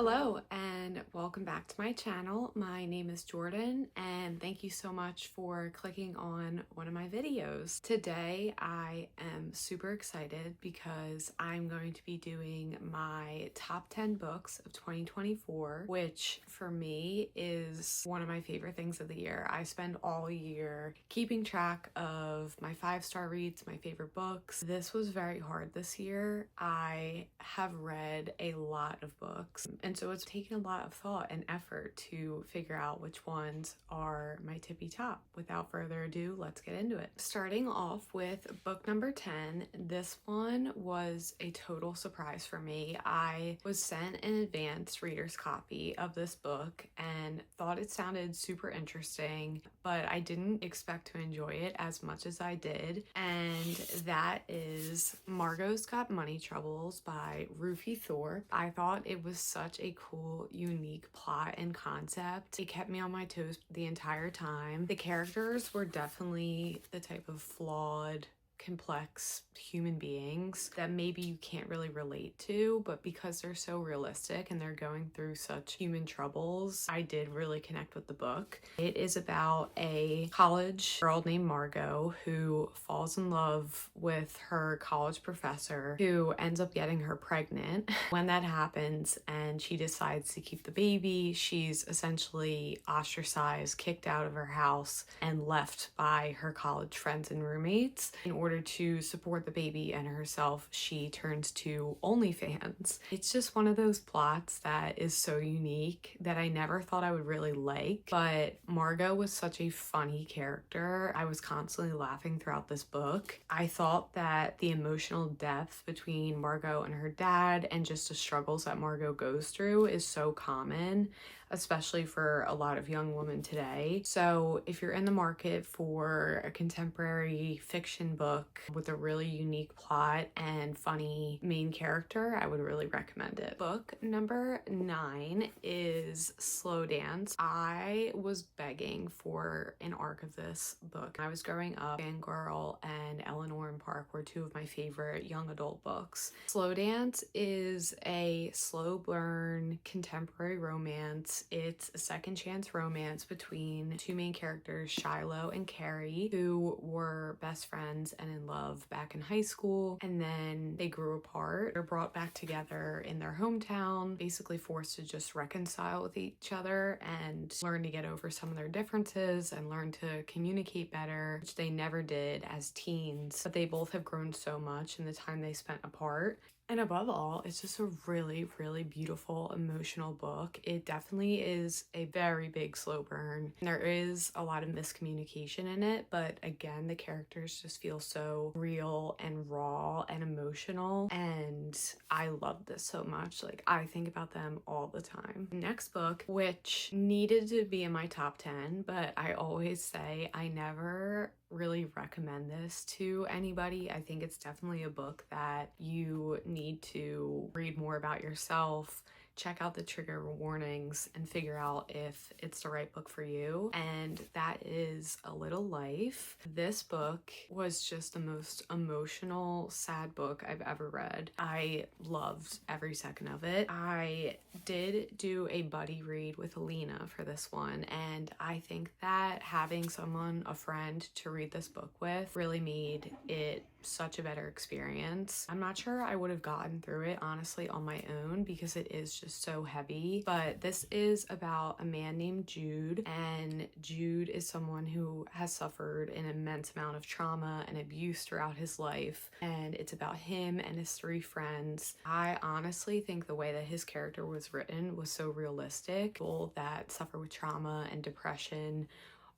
Hello and welcome back to my channel. My name is Jordan and thank you so much for clicking on one of my videos. Today I am super excited because I'm going to be doing my top 10 books of 2024, which for me is one of my favorite things of the year. I spend all year keeping track of my 5-star reads, my favorite books. This was very hard this year. I have read a lot of books, and so it's taken a lot of thought and effort to figure out which ones are my tippy top. Without further ado, let's get into it. Starting off with book number 10, this one was a total surprise for me. I was sent an advanced reader's copy of this book and thought it sounded super interesting, but I didn't expect to enjoy it as much as I did. And that is Margo's Got Money Troubles by Rufi Thorpe. I thought it was such a cool, unique plot and concept. It kept me on my toes the entire time. The characters were definitely the type of flawed, complex human beings that maybe you can't really relate to, but because they're so realistic and they're going through such human troubles, I did really connect with the book. It is about a college girl named Margo who falls in love with her college professor who ends up getting her pregnant. When that happens and she decides to keep the baby, she's essentially ostracized, kicked out of her house, and left by her college friends and roommates. In order to support the baby and herself, she turns to OnlyFans. It's just one of those plots that is so unique that I never thought I would really like, but Margo was such a funny character. I was constantly laughing throughout this book. I thought that the emotional depth between Margo and her dad and just the struggles that Margo goes through is so common, especially for a lot of young women today. So if you're in the market for a contemporary fiction book with a really unique plot and funny main character, I would really recommend it. Book number 9 is Slow Dance. I was begging for an arc of this book. I was growing up, Fangirl and Eleanor and Park were two of my favorite young adult books. Slow Dance is a slow burn contemporary romance. It's a second chance romance between two main characters, Shiloh and Carrie, who were best friends and in love back in high school, and then they grew apart. They're brought back together in their hometown, basically forced to just reconcile with each other and learn to get over some of their differences and learn to communicate better, which they never did as teens, but they both have grown so much in the time they spent apart. And above all, it's just a really, really beautiful, emotional book. It definitely is a very big slow burn. There is a lot of miscommunication in it, but again, the characters just feel so real and raw and emotional. And I love this so much. Like, I think about them all the time. Next book, which needed to be in my top 10, but I always say I never really recommend this to anybody. I think it's definitely a book that you need to read more about yourself, check out the trigger warnings, and figure out if it's the right book for you. And that is A Little Life. This book was just the most emotional, sad book I've ever read. I loved every second of it. I did do a buddy read with Alina for this one, and I think that having someone, a friend, to read this book with really made it such a better experience. I'm not sure I would have gotten through it honestly on my own because it is just so heavy, but this is about a man named Jude, and Jude is someone who has suffered an immense amount of trauma and abuse throughout his life, and it's about him and his 3 friends. I honestly think the way that his character was written was so realistic. People that suffer with trauma and depression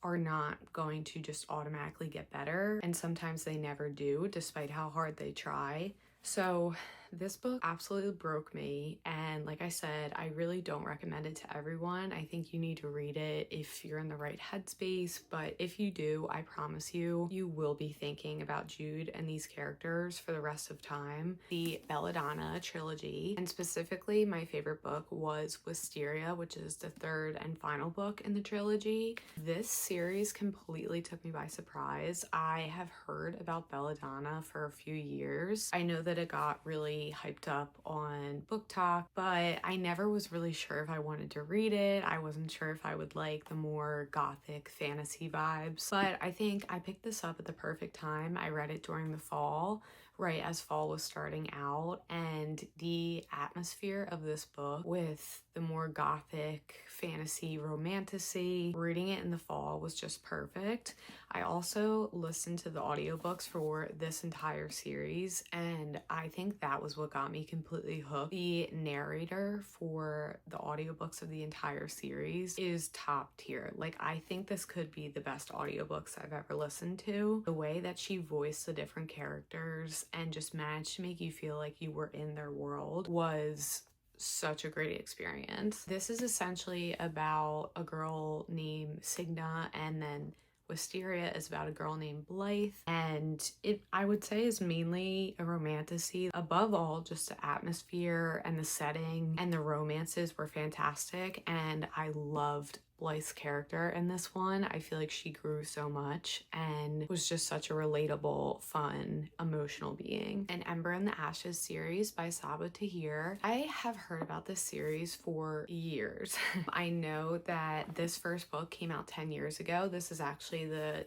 are not going to just automatically get better, and sometimes they never do despite how hard they try. So this book absolutely broke me, and like I said, I really don't recommend it to everyone. I think you need to read it if you're in the right headspace, but if you do, I promise you, you will be thinking about Jude and these characters for the rest of time. The Badana Trilogy, and specifically my favorite book was Wisteria, which is the 3rd and final book in the trilogy. This series completely took me by surprise. I have heard about Belladonna for a few years. I know that it got really really hyped up on Book Talk, but I never was really sure if I wanted to read it. I wasn't sure if I would like the more gothic fantasy vibes, but I think I picked this up at the perfect time. I read it during the fall, right as fall was starting out, and the atmosphere of this book with the more gothic fantasy romantasy, reading it in the fall was just perfect. I also listened to the audiobooks for this entire series, and I think that was what got me completely hooked. The narrator for the audiobooks of the entire series is top tier. Like, I think this could be the best audiobooks I've ever listened to. The way that she voiced the different characters and just managed to make you feel like you were in their world was such a great experience. This is essentially about a girl named Signa, and then Wisteria is about a girl named Blythe, and it, I would say, is mainly a romantasy. Above all, just the atmosphere and the setting and the romances were fantastic, and I loved Blythe's character in this one. I feel like she grew so much and was just such a relatable, fun, emotional being. And Ember and the Ashes series by Saba Tahir. I have heard about this series for years. I know that this first book came out 10 years ago. This is actually the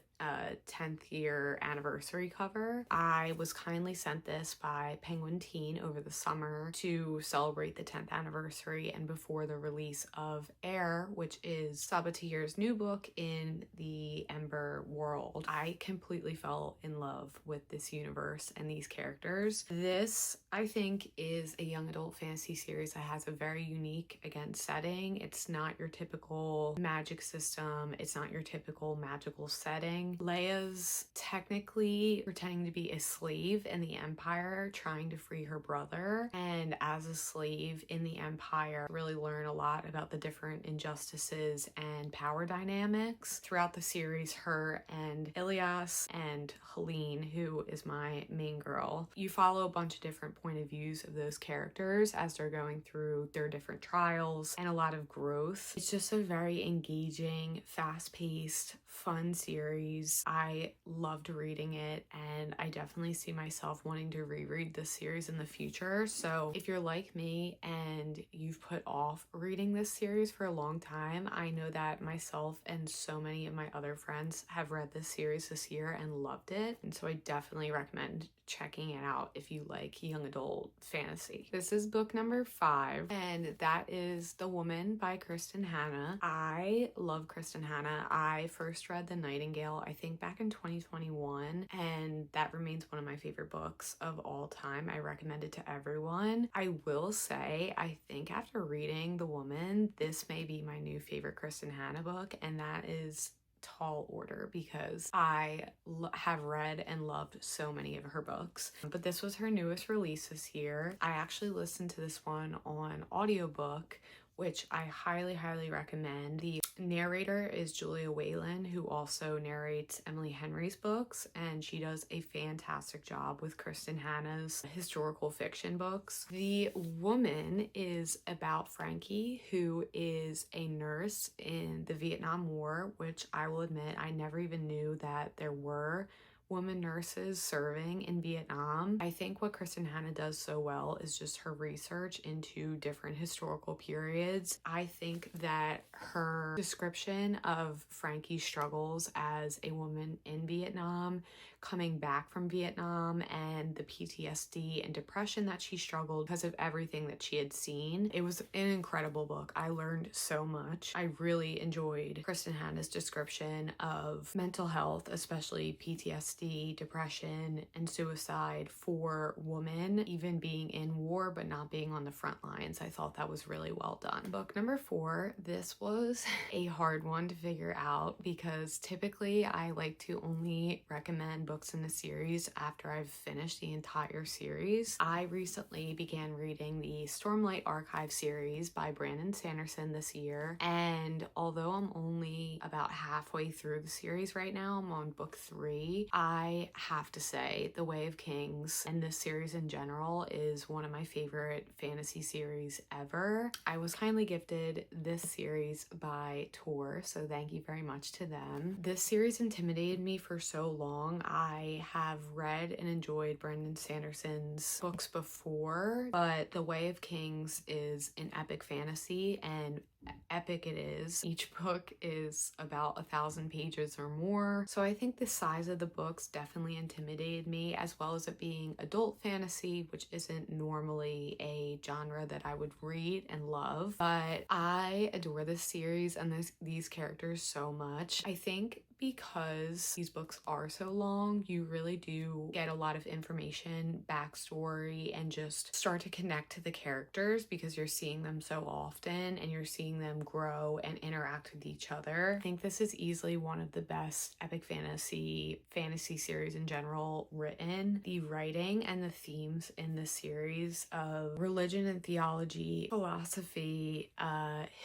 10th year anniversary cover. I was kindly sent this by Penguin Teen over the summer to celebrate the 10th anniversary and before the release of Air, which is Saba Tahir's new book in the Ember world. I completely fell in love with this universe and these characters. This, I think, is a young adult fantasy series that has a very unique, again, setting. It's not your typical magic system. It's not your typical magical setting. Leia's technically pretending to be a slave in the Empire, trying to free her brother, and as a slave in the Empire, really learn a lot about the different injustices and power dynamics. Throughout the series, her and Ilias and Helene, who is my main girl, you follow a bunch of different point of views of those characters as they're going through their different trials and a lot of growth. It's just a very engaging, fast-paced, fun series. I loved reading it, and I definitely see myself wanting to reread this series in the future. So if you're like me and you've put off reading this series for a long time, I know that myself and so many of my other friends have read this series this year and loved it, and so I definitely recommend checking it out if you like young adult fantasy. This is book number 5, and that is The Woman by Kristen Hanna. I love Kristen Hanna. I first read The Nightingale, I think back in 2021, and that remains one of my favorite books of all time. I recommend it to everyone. I will say, I think after reading The Woman, this may be my new favorite Kristen Hanna book, and that is Tall Order, because I have read and loved so many of her books. But this was her newest release this year. I actually listened to this one on audiobook, which I highly, highly recommend. The narrator is Julia Whalen, who also narrates Emily Henry's books, and she does a fantastic job with Kristen Hanna's historical fiction books. The Woman is about Frankie, who is a nurse in the Vietnam War, which I will admit I never even knew that there were women nurses serving in Vietnam. I think what Kristen Hanna does so well is just her research into different historical periods. I think that her description of Frankie's struggles as a woman in Vietnam, coming back from Vietnam, and the PTSD and depression that she struggled because of everything that she had seen. It was an incredible book. I learned so much. I really enjoyed Kristen Hanna's description of mental health, especially PTSD, depression, and suicide for women, even being in war but not being on the front lines. I thought that was really well done. Book number 4, this was a hard one to figure out because typically I like to only recommend books in the series after I've finished the entire series. I recently began reading the Stormlight Archive series by Brandon Sanderson this year, and although I'm only about halfway through the series right now, I'm on book 3, I have to say The Way of Kings and this series in general is one of my favorite fantasy series ever. I was kindly gifted this series by Tor, so thank you very much to them. This series intimidated me for so long. I have read and enjoyed Brandon Sanderson's books before, but The Way of Kings is an epic fantasy, and epic it is. Each book is about 1,000 pages or more, so I think the size of the books definitely intimidated me, as well as it being adult fantasy, which isn't normally a genre that I would read and love. But I adore this series and these characters so much. I think because these books are so long, you really do get a lot of information, backstory, and just start to connect to the characters because you're seeing them so often and you're seeing them grow and interact with each other. I think this is easily one of the best epic fantasy series in general written. The writing and the themes in this series of religion and theology, philosophy,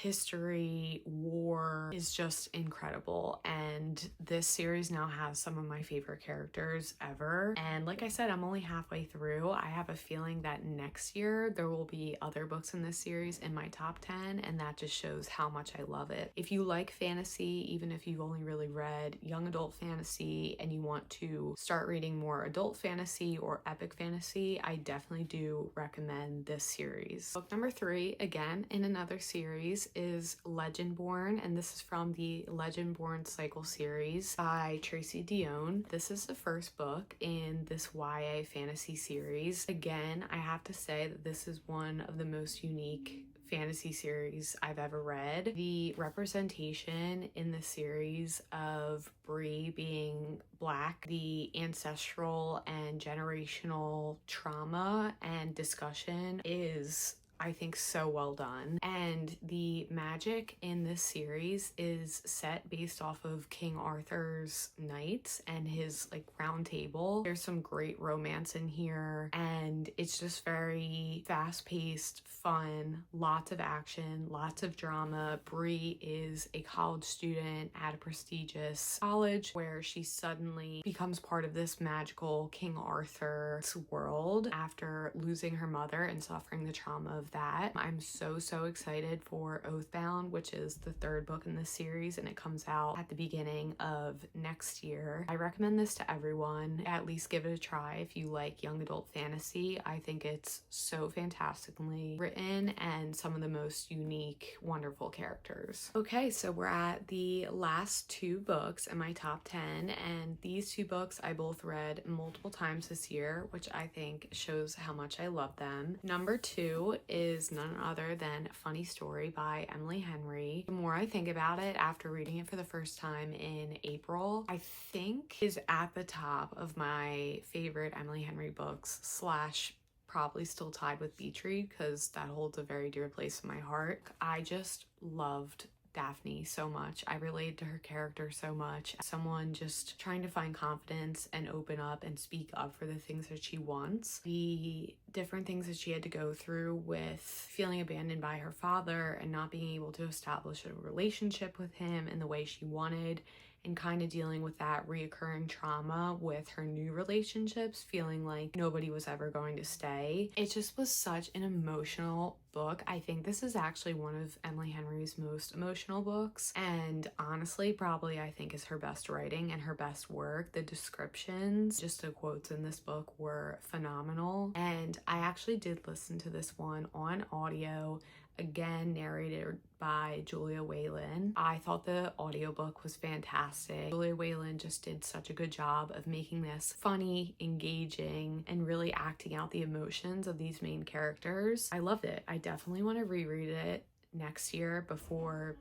history, war is just incredible. And this series now has some of my favorite characters ever. And like I said, I'm only halfway through. I have a feeling that next year there will be other books in this series in my top 10, and that just shows how much I love it. If you like fantasy, even if you've only really read young adult fantasy and you want to start reading more adult fantasy or epic fantasy, I definitely do recommend this series. Book number 3, again in another series, is Legendborn, and this is from the Legendborn cycle series by Tracy Dion. This is the first book in this YA fantasy series. Again, I have to say that this is one of the most unique fantasy series I've ever read. The representation in the series of Bree being Black, the ancestral and generational trauma and discussion is, I think, so well done. And the magic in this series is set based off of King Arthur's knights and his round table. There's some great romance in here, and it's just very fast-paced, fun, lots of action, lots of drama. Bree is a college student at a prestigious college where she suddenly becomes part of this magical King Arthur's world after losing her mother and suffering the trauma of that. I'm so excited for Oathbound, which is the 3rd book in this series, and it comes out at the beginning of next year. I recommend this to everyone. At least give it a try if you like young adult fantasy. I think it's so fantastically written and some of the most unique, wonderful characters. Okay, so we're at the last 2 books in my top 10, and these 2 books I both read multiple times this year, which I think shows how much I love them. Number 2 is none other than Funny Story by Emily Henry. The more I think about it after reading it for the first time in April, I think is at the top of my favorite Emily Henry books / probably still tied with Beach Read because that holds a very dear place in my heart. I just loved Daphne so much. I related to her character so much. Someone just trying to find confidence and open up and speak up for the things that she wants. The different things that she had to go through with feeling abandoned by her father and not being able to establish a relationship with him in the way she wanted, and kind of dealing with that reoccurring trauma with her new relationships, feeling like nobody was ever going to stay. It just was such an emotional book. I think this is actually one of Emily Henry's most emotional books, and honestly probably I think is her best writing and her best work. The descriptions, just the quotes in this book, were phenomenal, and I actually did listen to this one on audio, again narrated by Julia Whelan. I thought the audiobook was fantastic. Julia Whelan just did such a good job of making this funny, engaging, and really acting out the emotions of these main characters. I loved it. I definitely want to reread it next year before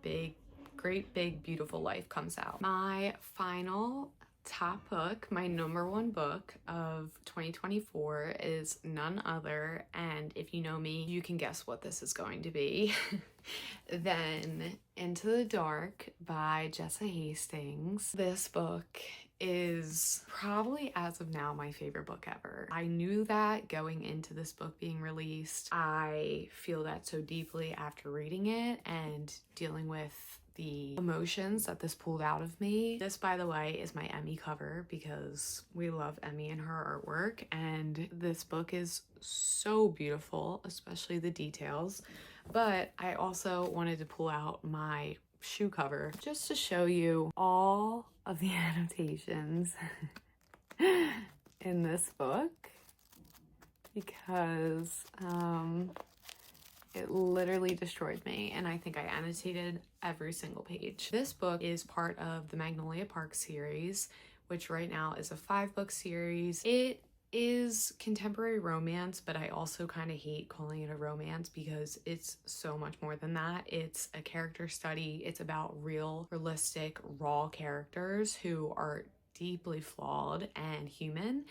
Great Big Beautiful Life comes out. My final top book, my number 1 book of 2024, is none other, and if you know me, you can guess what this is going to be, then Into the Dark by Jessa Hastings. This book is probably, as of now, my favorite book ever. I knew that going into this book being released. I feel that so deeply after reading it and dealing with the emotions that this pulled out of me. This, by the way, is my Emmy cover because we love Emmy and her artwork, and this book is so beautiful, especially the details. But I also wanted to pull out my shoe cover just to show you all of the annotations in this book because it literally destroyed me, and I think I annotated every single page. This book is part of the Magnolia Park series, which right now is a 5-book series. It is contemporary romance, but I also kind of hate calling it a romance because it's so much more than that. It's a character study. It's about real, realistic, raw characters who are deeply flawed and human.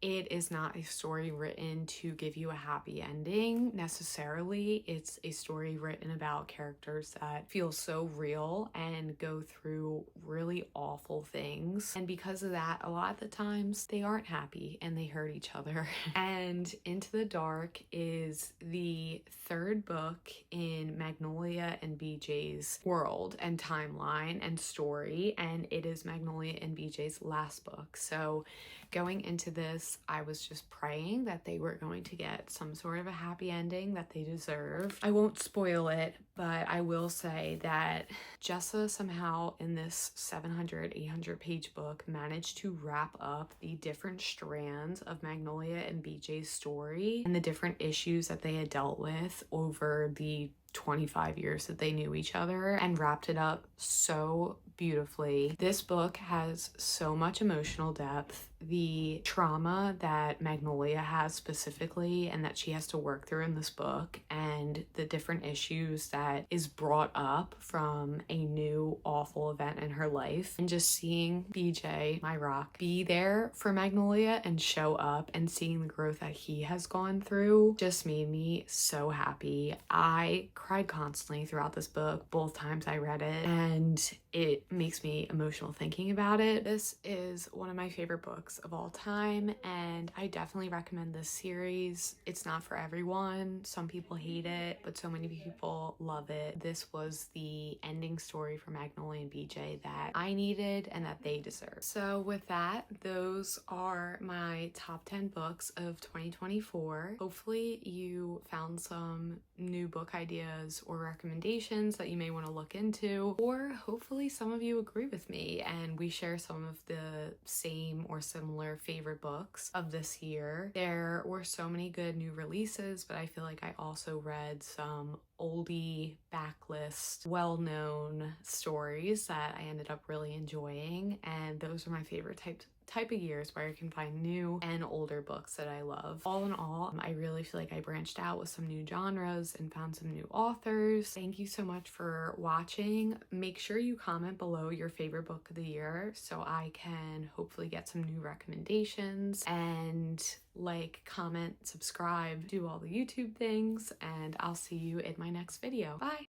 It is not a story written to give you a happy ending necessarily. It's a story written about characters that feel so real and go through really awful things. And because of that, a lot of the times they aren't happy and they hurt each other. And Into the Dark is the 3rd book in Magnolia and BJ's world and timeline and story. And it is Magnolia and BJ's last book. So going into this, I was just praying that they were going to get some sort of a happy ending that they deserve. I won't spoil it, but I will say that Jessa somehow in this 700, 800 page book managed to wrap up the different strands of Magnolia and BJ's story and the different issues that they had dealt with over the 25 years that they knew each other, and wrapped it up so beautifully. This book has so much emotional depth. The trauma that Magnolia has specifically and that she has to work through in this book, and the different issues that is brought up from a new awful event in her life, and just seeing BJ, my rock, be there for Magnolia and show up and seeing the growth that he has gone through just made me so happy. I cried constantly throughout this book, both times I read it, and it makes me emotional thinking about it. This is one of my favorite books of all time, and I definitely recommend this series. It's not for everyone. Some people hate it, but so many people love it. This was the ending story for Magnolia and BJ that I needed and that they deserve. So with that, those are my top 10 books of 2024. Hopefully you found some new book ideas or recommendations that you may want to look into, or hopefully some of you agree with me and we share some of the same or similar favorite books of this year. There were so many good new releases, but I feel like I also read some oldie backlist well-known stories that I ended up really enjoying, and those are my favorite type of years where I can find new and older books that I love. All in all, I really feel like I branched out with some new genres and found some new authors. Thank you so much for watching. Make sure you comment below your favorite book of the year so I can hopefully get some new recommendations, and like, comment, subscribe, do all the YouTube things, and I'll see you in my next video. Bye!